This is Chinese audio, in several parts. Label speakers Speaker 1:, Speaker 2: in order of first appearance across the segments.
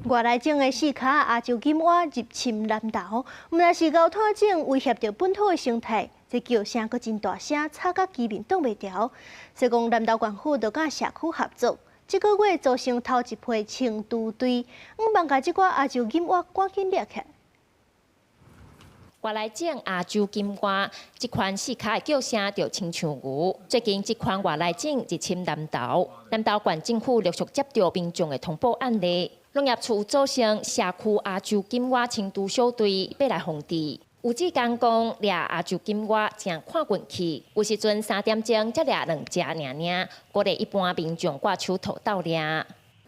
Speaker 1: 外来种的四脚亚洲金蛙入侵南投，毋但是高碳种威胁着本土的生态，这叫声阁真大声，吵甲居民挡袂牢。所以讲南投县府就甲社区合作，这个月组成头一批清除队，望甲这寡亚洲金蛙赶紧掠起来。
Speaker 2: 外来种亚洲金蛙，这款四脚的叫声就亲像牛。最近这款外来种入侵南投，南投县政府陆续接到民众的通报案例。农业处组成社区亚洲金蛙清除小队，要来防治。有志工讲掠亚洲金蛙正看运气，有时阵3点钟才掠2只尔，鼓励一般民众挂手套斗掠。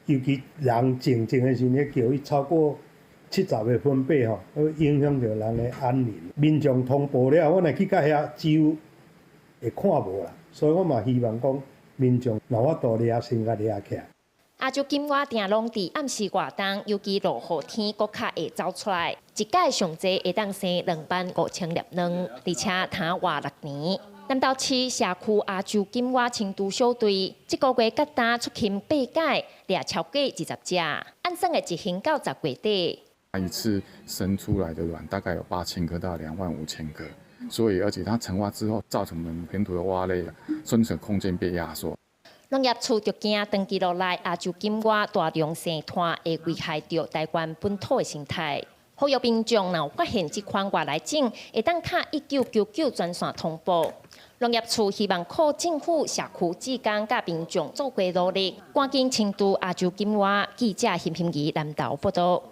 Speaker 3: 尤其人静静的时候，叫伊超过70个分贝吼，会影响到人的安宁。民众通报了，我若去到遐，只有会看无啦，所以我嘛希望讲民众若法度掠先甲掠起来。
Speaker 2: 亚洲金蛙定拢伫暗时活动，尤其落雨天，搁较会走出来。一届上济会当生25000粒卵，而且通活6年。南投市社区亚洲金蛙清除小队，这个月甲单出勤8届，掠超过20只，按算的执行到10月底。
Speaker 4: 一次生出来的卵大概有8000颗到25000颗，所以而且它成蛙之后，造成我们本土的蛙类生存空间被压缩。
Speaker 2: 农业处就惊长期落来亚洲金蛙大量生团，会危害到台湾本土的生态。呼吁民众若发现这款外来种，会当打1999专线通报。农业处希望靠政府、社区志工甲民众做伙努力，赶紧清除亚洲金蛙。记者辛欣怡南投报道。